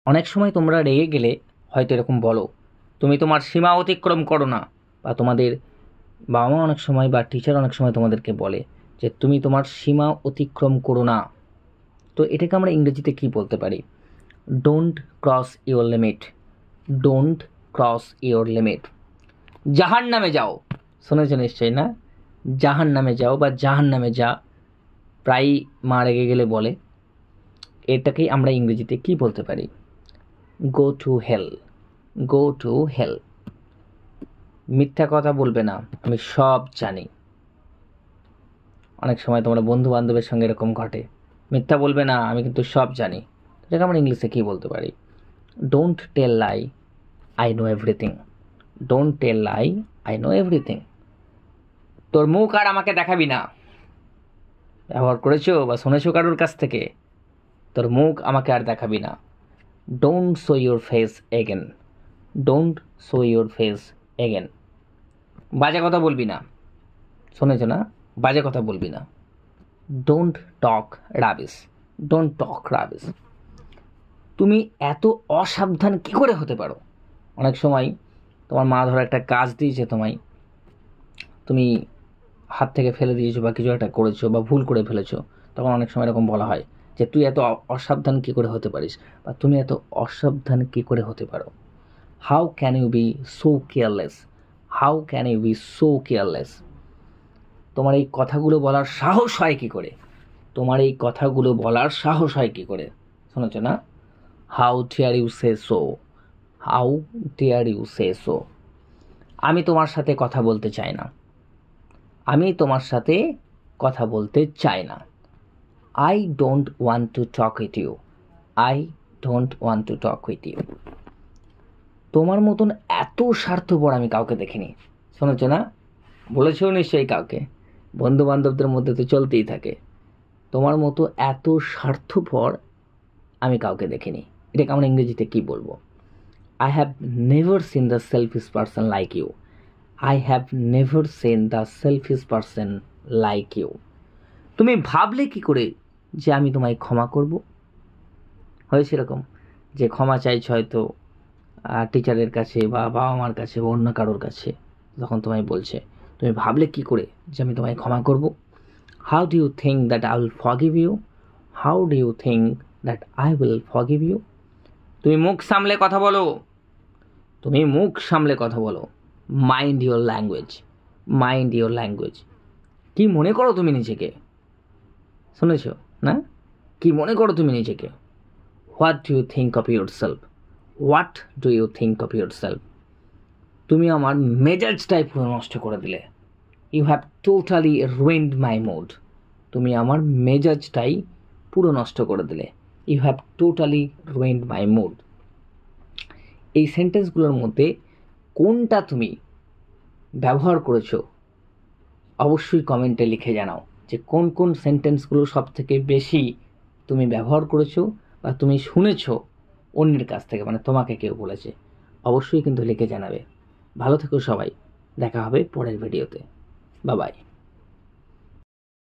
অনেক সময় তোমরা রেগে গেলে হয়তো এরকম বলো, তুমি তোমার সীমা অতিক্রম করো না, বা তোমাদের বাবা মা অনেক সময় বা টিচার অনেক সময় তোমাদেরকে বলে যে তুমি তোমার সীমা অতিক্রম করো না। তো এটাকে আমরা ইংরেজিতে কি বলতে পারি? Don't cross your limit, don't cross your limit. Jahan নামে যাও, শুনেছো নিশ্চয়ই না? জাহান নামে যাও বা জাহান নামে যা, প্রায় মা রেগে গেলে বলে। এটাকেই আমরা ইংরেজিতে কি বলতে পারি? Go to hell, go to hell. মিথ্যা কথা বলবে না, আমি সব জানি। অনেক সময় তোমরা বন্ধু বান্ধবের সঙ্গে এরকম ঘটে, মিথ্যা বলবে না, আমি কিন্তু সব জানি। এটাকে আমরা ইংলিশে কী বলতে পারি? Don't tell lie, I know everything. Don't tell lie, I know everything. তোর মুখ আর আমাকে দেখাবি না। ব্যবহার করেছো বা শুনেছো কারোর কাছ থেকে? তোর মুখ আমাকে আর দেখাবি না। Don't show your face again, don't show your face again. বাজে কথা বলবি না, শুনেছো না? বাজে কথা বলবি না। Don't talk rubbish, don't talk rubbish. তুমি এত অসাবধান কী করে হতে পারো? অনেক সময় তোমার মা ধরো একটা কাজ দিয়েছে তোমায়, তুমি হাত থেকে ফেলে দিয়েছো বা কিছু একটা করেছো বা ভুল করে ফেলেছো, তখন অনেক সময় এরকম বলা হয় যে তুই এত অসাবধান কী করে হতে পারিস, বা তুমি এত অসাবধান কী করে হতে পারো। How can you be so careless, how can you be so careless. তোমার এই কথাগুলো বলার সাহস হয় কী করে? তোমার এই কথাগুলো বলার সাহস হয় কী করে? শুনেছ না? How dare you say so, how dare you say so. আমি তোমার সাথে কথা বলতে চাই না, আমি তোমার সাথে কথা বলতে চাই না। I don't want to talk with you, I don't want to talk with you. তোমার মতন এত স্বার্থপর আমি কাউকে দেখিনি। শুনেছ না? বলেছেও নিশ্চয়ই কাউকে, বন্ধু বান্ধবদের মধ্যে তো চলতেই থাকে। তোমার মতো এত স্বার্থপর আমি কাউকে দেখিনি। এটাকে আমরা ইংরেজিতে কী বলবো? I have never seen the selfish person like you, I have never seen the selfish person like you. তুমি ভাবলে কি করে যে আমি তোমায় ক্ষমা করব? হয়েছে এরকম যে ক্ষমা চাইছ হয়তো টিচারের কাছে বা বাবা মার কাছে বা অন্য কারোর কাছে, তখন তোমায় বলছে, তুমি ভাবলে কি করে যে আমি তোমায় ক্ষমা করব? How do you think that I will forgive you, how do you think that I will forgive you. তুমি মুখ সামলে কথা বলো, তুমি মুখ সামলে কথা বলো। Mind your language, mind your language. কী মনে করো তুমি নিজেকে? শুনেছ না? কি মনে করো তুমি নিজেকে? What do you think of yourself, what do you think of yourself. তুমি আমার মেজাজটাই পুরো নষ্ট করে দিলে। You have totally ruined my mood. তুমি আমার মেজাজটাই পুরো নষ্ট করে দিলে। You have totally ruined my mood. এই সেন্টেন্সগুলোর মধ্যে কোনটা তুমি ব্যবহার করেছো অবশ্যই কমেন্টে লিখে জানাও, যে কোন কোন সেন্টেন্সগুলো সব থেকে বেশি তুমি ব্যবহার করেছো বা তুমি শুনেছো অন্যের কাছ থেকে, মানে তোমাকে কেউ বলেছে। অবশ্যই কিন্তু লিখে জানাবে। ভালো থেকো সবাই, দেখা হবে পরের ভিডিওতে। Bye bye.